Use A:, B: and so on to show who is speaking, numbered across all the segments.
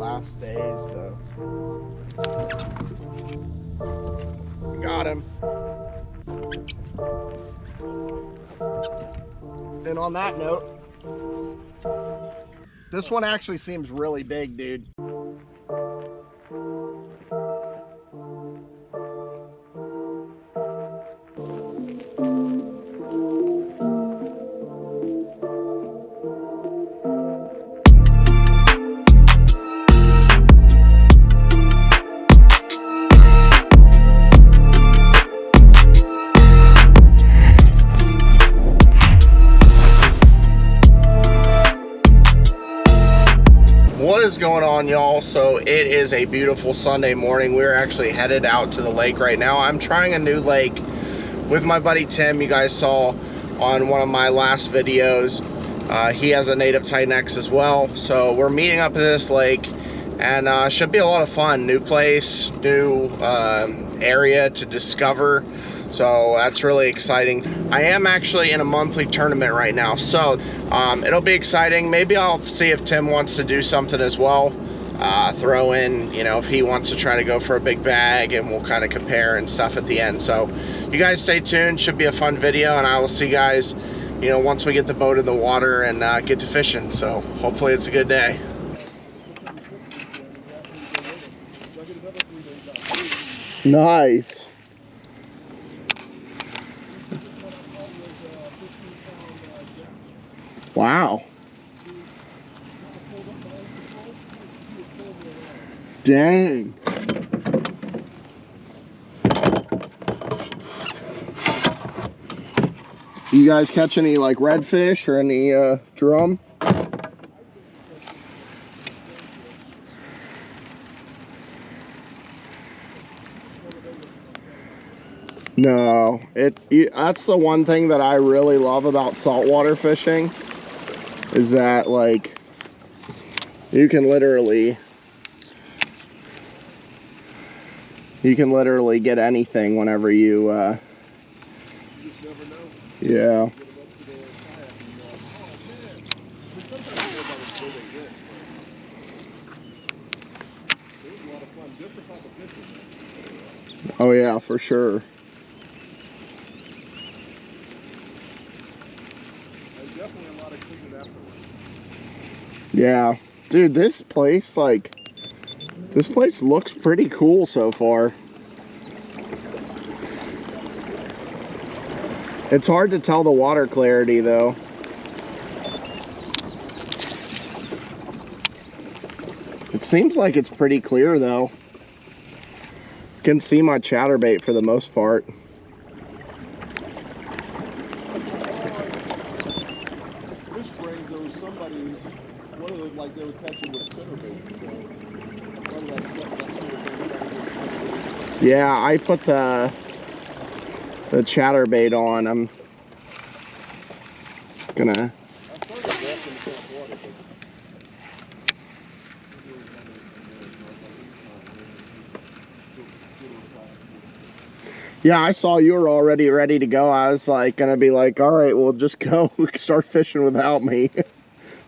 A: last days though. Got him. And on that note, this one actually seems really big, dude. What is going on, y'all? So it is a beautiful Sunday morning. We're actually headed out to the lake right now. I'm trying a new lake with my buddy Tim. You guys saw on one of my last videos. He has a native Titan-X as well. So we're meeting up at this lake, and should be a lot of fun. New place, new area to discover. So that's really exciting. I am actually in a monthly tournament right now, so it'll be exciting. Maybe I'll see if Tim wants to do something as well. Throw in, you know, if he wants to try to go for a big bag, and we'll kind of compare and stuff at the end. So you guys stay tuned. Should be a fun video, and I will see you guys, you know, once we get the boat in the water and get to fishing. So hopefully it's a good day. Nice. Wow. Dang. You guys catch any like redfish or any drum? No, that's the one thing that I really love about saltwater fishing, is that like you can literally get anything whenever you
B: just never know.
A: Yeah. Oh yeah, for sure.
B: Definitely a lot of cleaning afterwards.
A: Yeah, dude, this place looks pretty cool so far. It's hard to tell the water clarity though. It seems like it's pretty clear though. Can see my chatterbait for the most part.
B: Like they were catching with spinnerbait.
A: Yeah, I put the chatterbait on. I'm gonna. Yeah, I saw you were already ready to go. I was like gonna be like, all right, well, just go start fishing without me.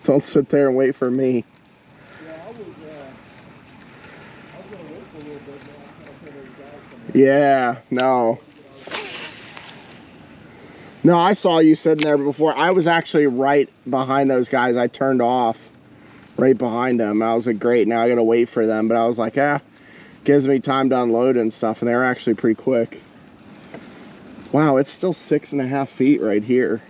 A: Don't sit there and wait for me.
B: Yeah, I was gonna wait for a little bit, but I kind of those guys.
A: Yeah, no. No, I saw you sitting there before. I was actually right behind those guys. I turned off right behind them. I was like, great, now I gotta wait for them. But I was like, gives me time to unload and stuff. And they were actually pretty quick. Wow, it's still 6.5 feet right here.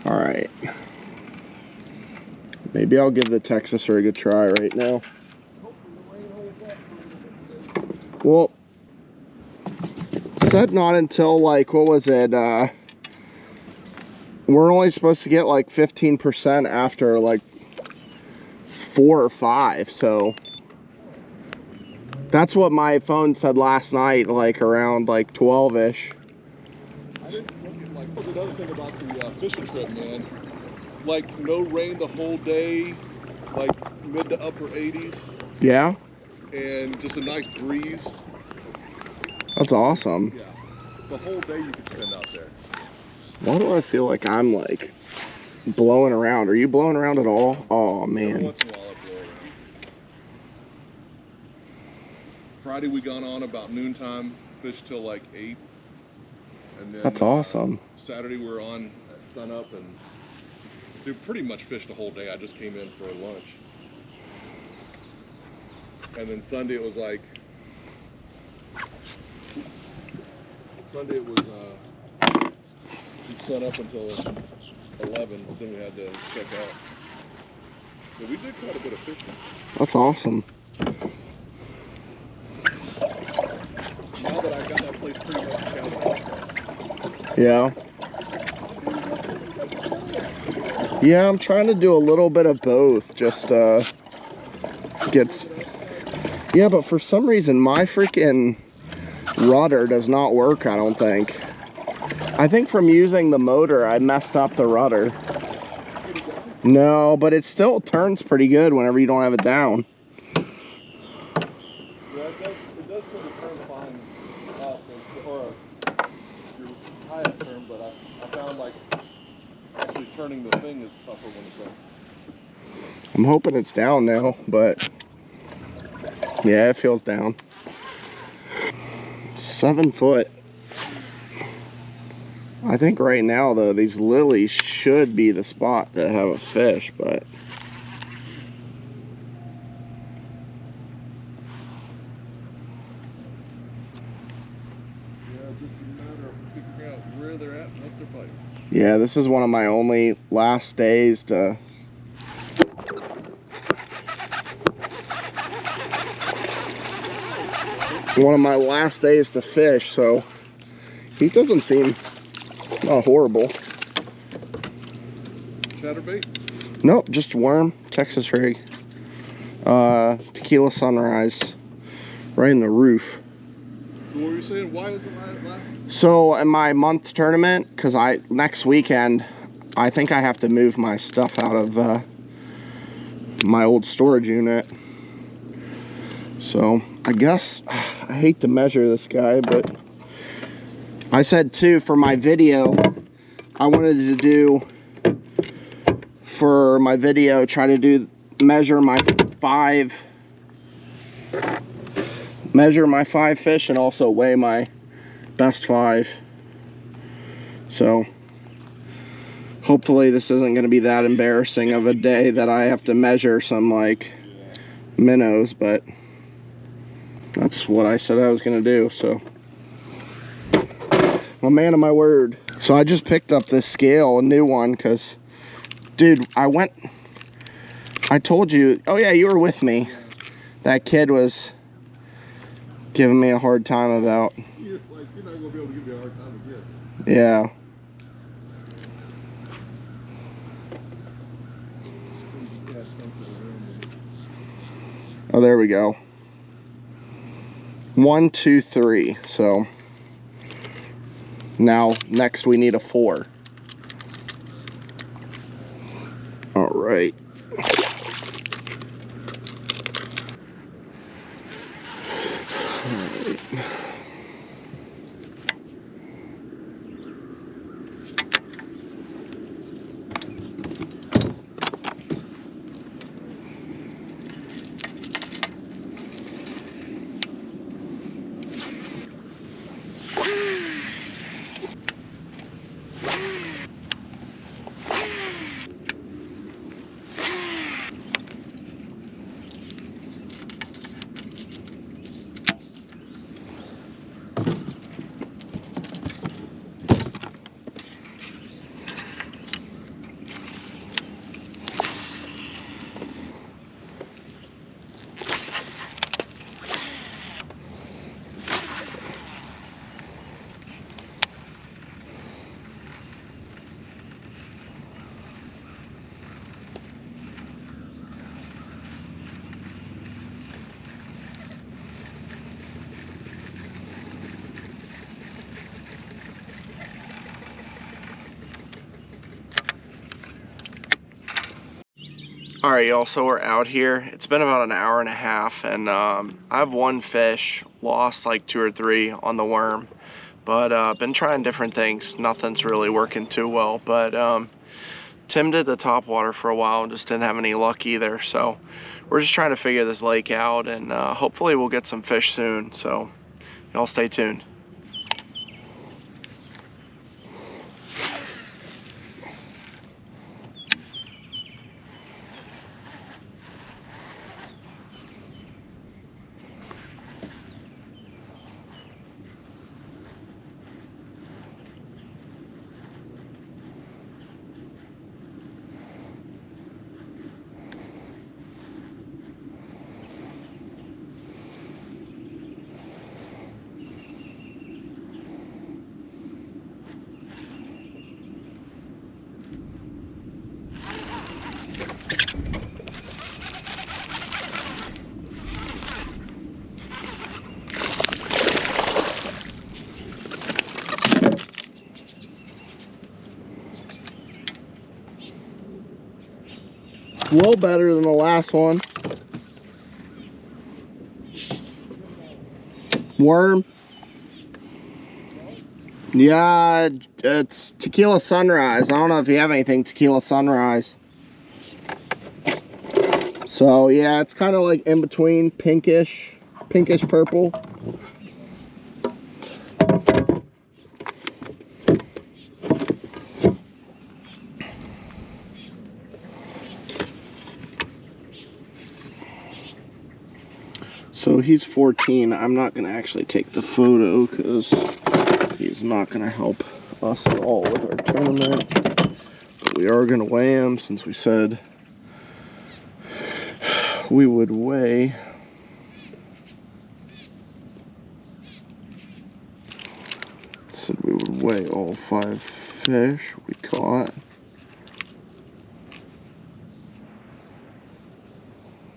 A: All right. Maybe I'll give the Texas rig a try right now. Well, it said not until like, what was it? We're only supposed to get like 15% after like 4 or 5. So that's what my phone said last night, like around like 12-ish.
B: Another thing about the fishing trip, man, like no rain the whole day, like mid to upper 80s.
A: Yeah.
B: And just a nice breeze.
A: That's awesome.
B: Yeah. The whole day you could spend out there.
A: Why do I feel like I'm like blowing around. Are you blowing around at all? Oh,
B: Every
A: man.
B: once in a while I blow around. Friday we got on about noontime, fished till like 8. And then
A: That's awesome.
B: Saturday we were on at sunup and dude, pretty much fished the whole day. I just came in for lunch. And then Sunday it was like, we sun up until 11, but then we had to check out. So we did quite a bit of fishing.
A: That's awesome.
B: Now that I got that place pretty much scouted out.
A: Yeah. Yeah, I'm trying to do a little bit of both. Just gets. Yeah, but for some reason my freaking rudder does not work, I don't think. I think from using the motor I messed up the rudder. No, but it still turns pretty good whenever you don't have it down.
B: Yeah, it does tend to turn fine off, or your highest turn, but I found like actually turning the thing is tougher when it's up.
A: I'm hoping it's down now, but yeah, it feels down. 7 foot. I think right now though, these lilies should be the spot to have a fish, but
B: Yeah, it's just a matter of figuring out where they're at and what they're biting.
A: yeah, this is one of my only last days to fish, so he doesn't seem not horrible.
B: Chatterbait?
A: Nope, just worm, Texas rig. Tequila Sunrise, right in the roof.
B: So what were you saying? Why is it last?
A: So in my month tournament, because next weekend, I think I have to move my stuff out of my old storage unit. So I guess, I hate to measure this guy, but I said too, for my video, I wanted to do, for my video, try to measure my five fish and also weigh my best 5. So hopefully this isn't going to be that embarrassing of a day that I have to measure some like minnows, but that's what I said I was going to do. So I'm a man of my word. So I just picked up this scale, a new one, because dude, I told you, oh yeah, you were with me. That kid was giving me a hard time about.
B: You're not going to be able to give me a hard time again.
A: Yeah. Oh, there we go. 1, 2, 3. So now next we need a 4. All right. All right, y'all, so we're out here. It's been about an hour and a half, and I have one fish, lost like 2 or 3 on the worm, but been trying different things. Nothing's really working too well, but Tim did the top water for a while and just didn't have any luck either. So we're just trying to figure this lake out, and hopefully we'll get some fish soon. So y'all stay tuned. A little better than the last one. Worm. Yeah, it's Tequila Sunrise. I don't know if you have anything Tequila Sunrise. So yeah, it's kind of like in between pinkish purple. So he's 14. I'm not going to actually take the photo because he's not going to help us at all with our tournament. But we are going to weigh him since we said we would weigh. Said we would weigh all 5 fish we caught.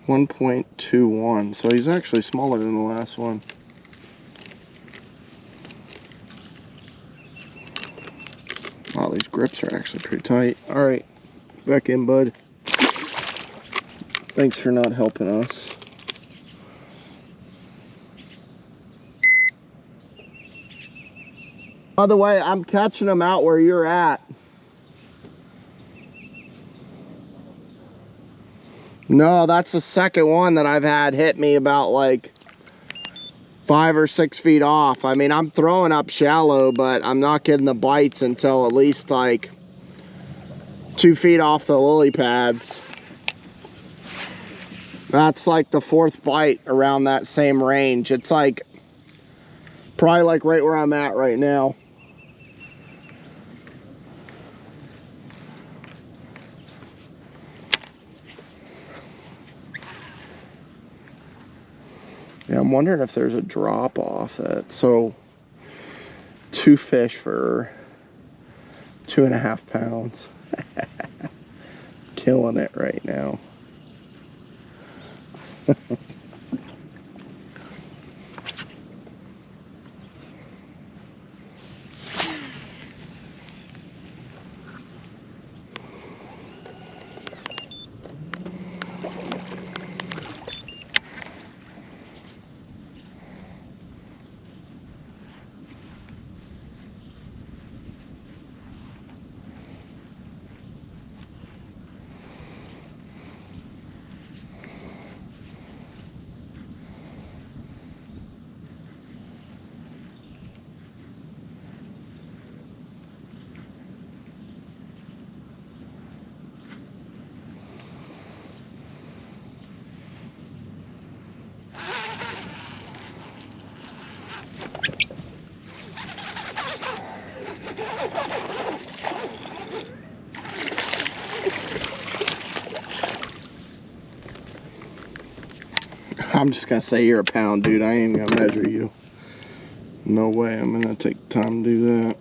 A: 1.21, so he's actually smaller than the last one. Wow, these grips are actually pretty tight. Alright, back in, bud. Thanks for not helping us. By the way, I'm catching them out where you're at. No, that's the second one that I've had hit me about like 5 or 6 feet off. I mean, I'm throwing up shallow, but I'm not getting the bites until at least like 2 feet off the lily pads. That's like the 4th bite around that same range. It's like probably like right where I'm at right now. Yeah, I'm wondering if there's a drop off that. So 2 fish for 2.5 pounds. Killing it right now. I'm just gonna say you're a pound, dude. I ain't gonna measure you. No way I'm gonna take time to do that.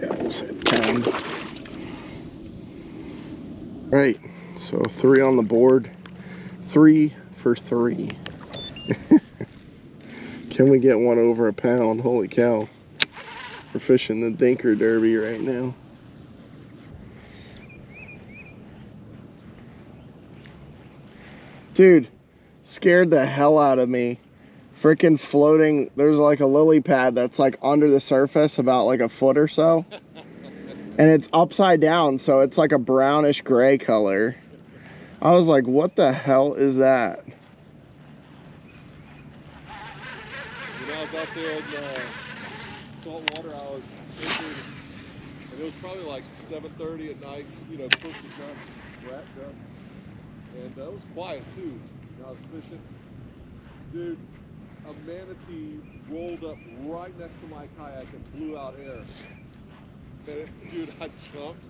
A: Yeah, I'll say pound. Right, so 3 on the board. 3 for 3. Can we get one over a pound? Holy cow. We're fishing the Dinker Derby right now. Dude, scared the hell out of me. freaking floating. There's like a lily pad that's like under the surface about like a foot or so. And it's upside down, so it's like a brownish gray color. I was like, what the hell is that?
B: When I was out there in salt water, I was fishing, and it was probably like 7:30 at night, you know, close to sun, wrapped up. And it was quiet too. And I was fishing. Dude, a manatee rolled up right next to my kayak and blew out air. And dude, I jumped.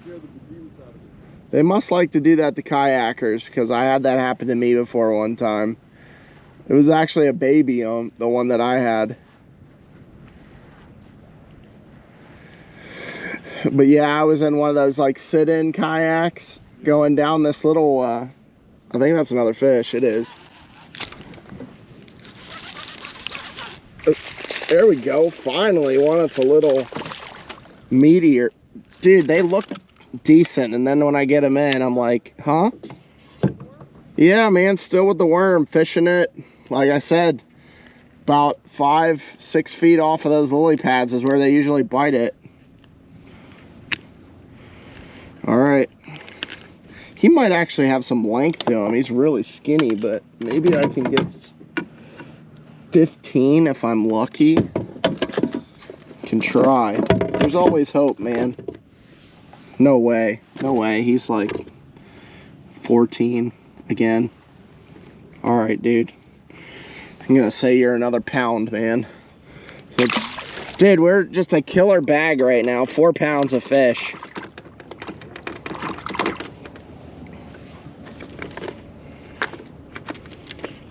B: Scared the bejesus out of me.
A: They must like to do that to kayakers, because I had that happen to me before one time. It was actually a baby, the one that I had. But yeah, I was in one of those like sit-in kayaks going down this little, I think that's another fish, it is. There we go, finally one that's a little meatier. Dude, they look decent, and then when I get them in, I'm like, huh? Yeah, man, still with the worm, fishing it. Like I said, about 5-6 feet off of those lily pads is where they usually bite it. All right. He might actually have some length to him. He's really skinny, but maybe I can get 15 if I'm lucky. Can try. There's always hope, man. No way. No way. He's like 14 again. All right, dude. I'm gonna say you're another pound, man. Dude, we're just a killer bag right now. 4 pounds of fish.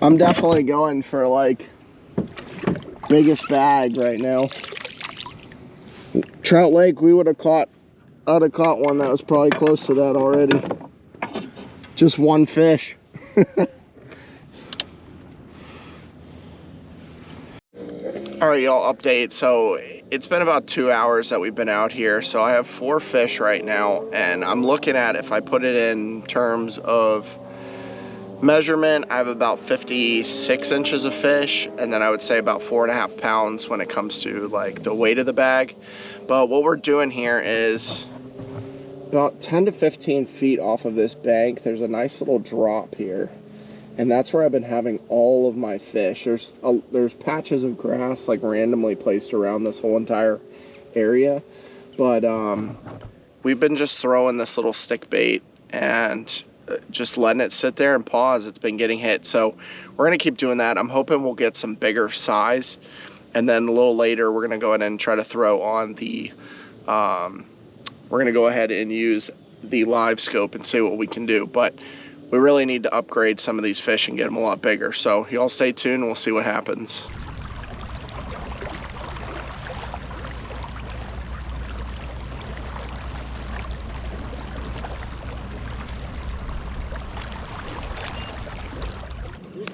A: I'm definitely going for like biggest bag right now. Trout Lake, we would have caught, I'd have caught one that was probably close to that already. Just one fish. All right, y'all, update. So it's been about 2 hours that we've been out here. So I have 4 fish right now, and I'm looking at, if I put it in terms of measurement, I have about 56 inches of fish, and then I would say about 4.5 pounds when it comes to like the weight of the bag. But what we're doing here is about 10 to 15 feet off of this bank, there's a nice little drop here, and that's where I've been having all of my fish. There's patches of grass like randomly placed around this whole entire area, but we've been just throwing this little stick bait and just letting it sit there and pause. It's been getting hit, so we're gonna keep doing that. I'm hoping we'll get some bigger size, and then a little later we're gonna go ahead and try to throw on the we're gonna go ahead and use the live scope and see what we can do. But we really need to upgrade some of these fish and get them a lot bigger, so y'all stay tuned and we'll see what happens.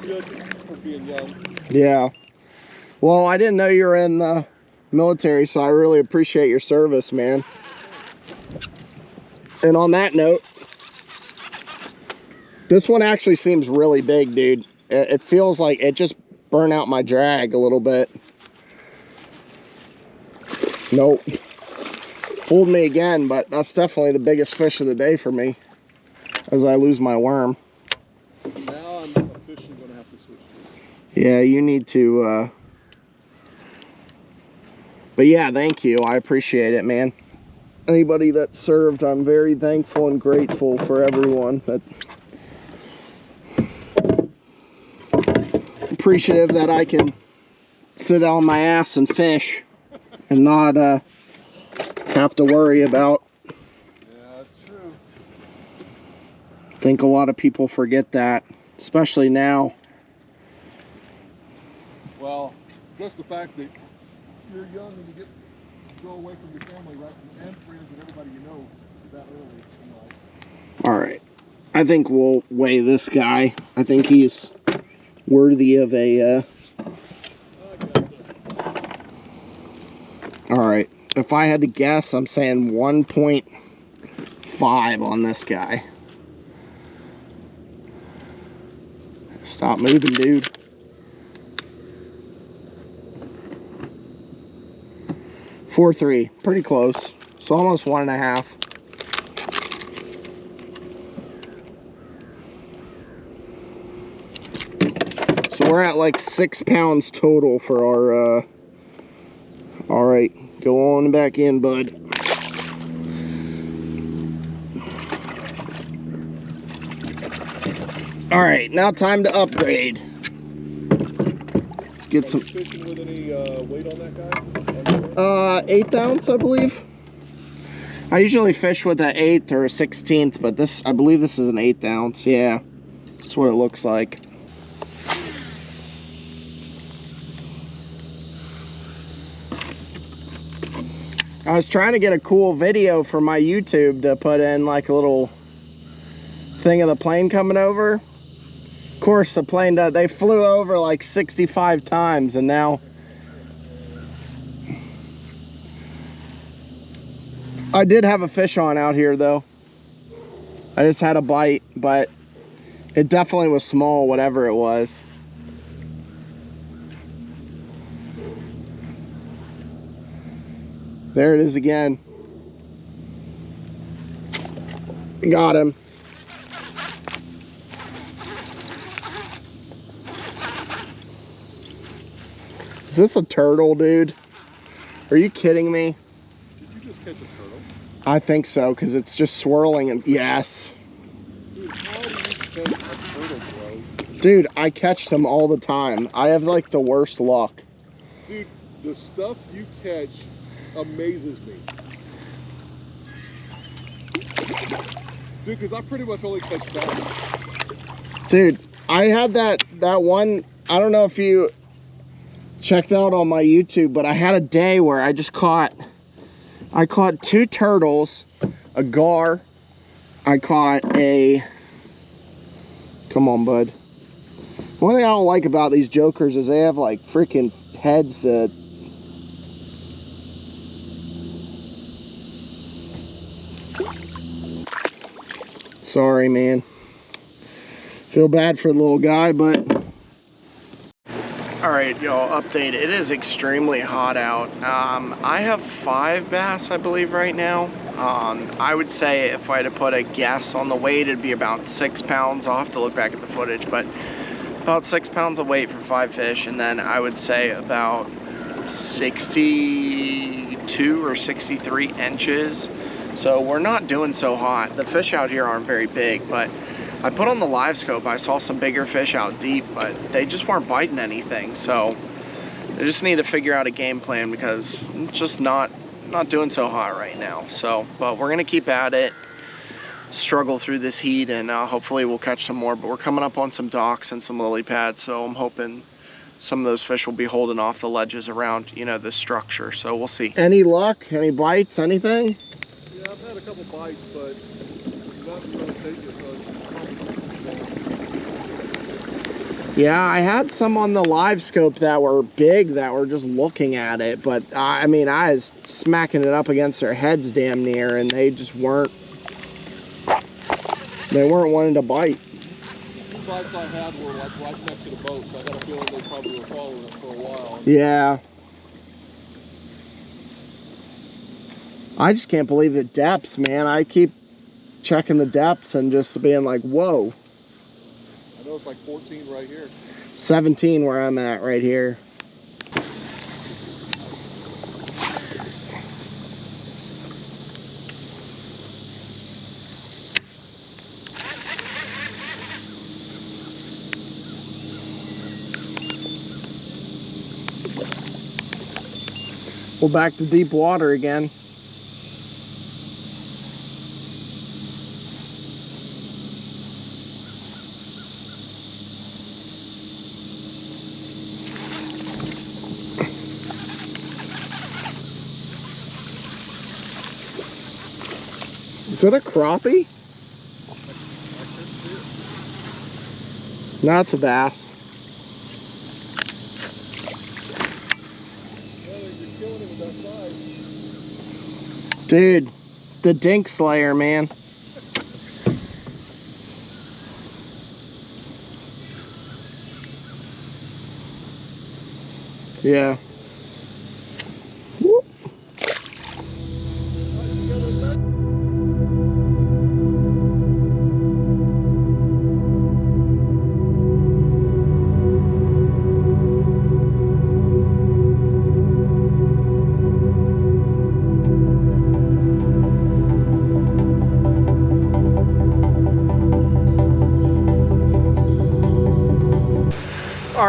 B: Good for being young.
A: Yeah. Well, I didn't know you were in the military, so I really appreciate your service, man. And on that note, this one actually seems really big, dude. It feels like it just burned out my drag a little bit. Nope. Fooled me again, but that's definitely the biggest fish of the day for me as I lose my worm.
B: Now I'm officially going to have to switch to it.
A: Yeah, you need to, but yeah, thank you. I appreciate it, man. Anybody that served, I'm very thankful and grateful for everyone. That appreciative that I can sit on my ass and fish and not have to worry about.
B: Yeah, that's true.
A: I think a lot of people forget that, especially now.
B: Well, just the fact that you're young and you go away from your family, right, and friends and everybody you know that early in life.
A: All right, I think we'll weigh this guy. I think he's worthy of a all right, if I had to guess, I'm saying 1.5 on this guy. Stop moving, dude. 4.3, pretty close. It's almost 1.5. So we're at like 6 pounds total for our, all right, go on back in, bud. All right, now time to upgrade. Let's get some.
B: Fishing with any weight on that guy?
A: 1/8 ounce, I believe. I usually fish with an 1/8 or a 1/16, but this, I believe this is an 1/8 ounce. Yeah, that's what it looks like. I was trying to get a cool video for my YouTube to put in, like a little thing of the plane coming over. Of course, the plane, they flew over like 65 times, and now I did have a fish on out here though. I just had a bite, but it definitely was small, whatever it was. There it is again. Got him. Is this a turtle, dude? Are you kidding me?
B: Did you just catch a turtle?
A: I think so, because it's just swirling and yes.
B: Dude, how do you catch a turtle, bro?
A: Dude, I catch them all the time. I have like the worst luck.
B: Dude, the stuff you catch amazes me. Dude, because I pretty much only catch bass.
A: Dude, I had that one, I don't know if you checked out on my YouTube, but I had a day where I caught 2 turtles, a gar, I caught a, come on, bud. One thing I don't like about these jokers is they have like freaking heads that, sorry, man. Feel bad for the little guy, but all right, y'all, update. It is extremely hot out. I have 5 bass, I believe, right now. I would say if I had to put a guess on the weight, it'd be about 6 pounds. I'll have to look back at the footage, but about 6 pounds of weight for 5 fish. And then I would say about 62 or 63 inches. So we're not doing so hot. The fish out here aren't very big, but I put on the live scope, I saw some bigger fish out deep, but they just weren't biting anything. So I just need to figure out a game plan because it's just not doing so hot right now. So, but we're gonna keep at it, struggle through this heat, and hopefully we'll catch some more. But we're coming up on some docks and some lily pads, so I'm hoping some of those fish will be holding off the ledges around, you know, this structure. So we'll see. Any luck? Any bites? Anything?
B: Yeah, I've had a couple bites, but nothing really take it.
A: Yeah, I had some on the live scope that were big that were just looking at it, but I mean, I was smacking it up against their heads damn near, and they just weren't wanting to bite.
B: The bites I had were like right next to the boat, so I got a feeling they probably were following it for a while.
A: Yeah. I just can't believe the depths, man. I keep checking the depths and just being like, whoa.
B: I know it's like 14 right here.
A: 17 where I'm at right here. We're back to deep water again. Is that a crappie? No, it's a bass. Dude, the dink slayer, man. Yeah. Whoop.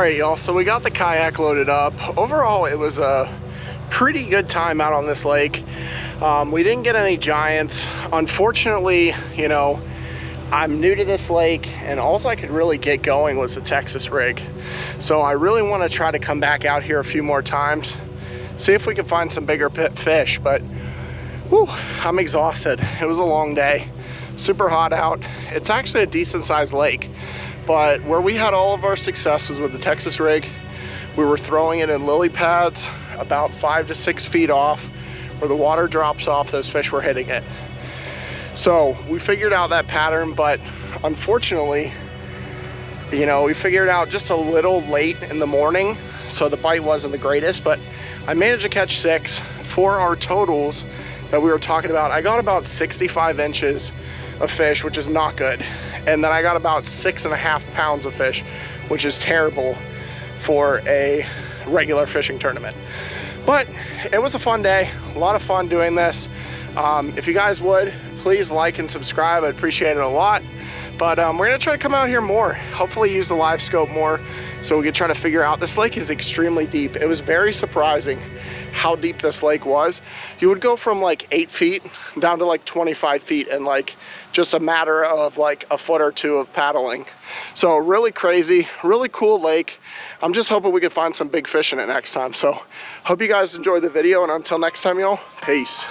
A: right, y'all, so we got the kayak loaded up. Overall, it was a pretty good time out on this lake. We didn't get any giants. Unfortunately, you know, I'm new to this lake, and all I could really get going was the Texas rig. So I really want to try to come back out here a few more times, see if we can find some bigger fish, but whew, I'm exhausted. It was a long day, super hot out. It's actually a decent sized lake, but where we had all of our success was with the Texas rig. We were throwing it in lily pads about 5 to 6 feet off, where the water drops off, those fish were hitting it. So we figured out that pattern, but unfortunately, you know, we figured out just a little late in the morning, so the bite wasn't the greatest, but I managed to catch 6. For our totals that we were talking about, I got about 65 inches of fish, which is not good. And then I got about 6.5 pounds of fish, which is terrible for a regular fishing tournament. But it was a fun day, a lot of fun doing this. If you guys would, please like and subscribe. I'd appreciate it a lot. But we're gonna try to come out here more, hopefully use the live scope more, so we can try to figure out. This lake is extremely deep. It was very surprising how deep this lake was. You would go from like 8 feet down to like 25 feet in like just a matter of like a foot or two of paddling. So really crazy, really cool lake. I'm just hoping we can find some big fish in it next time. So hope you guys enjoy the video, and until next time, y'all, peace.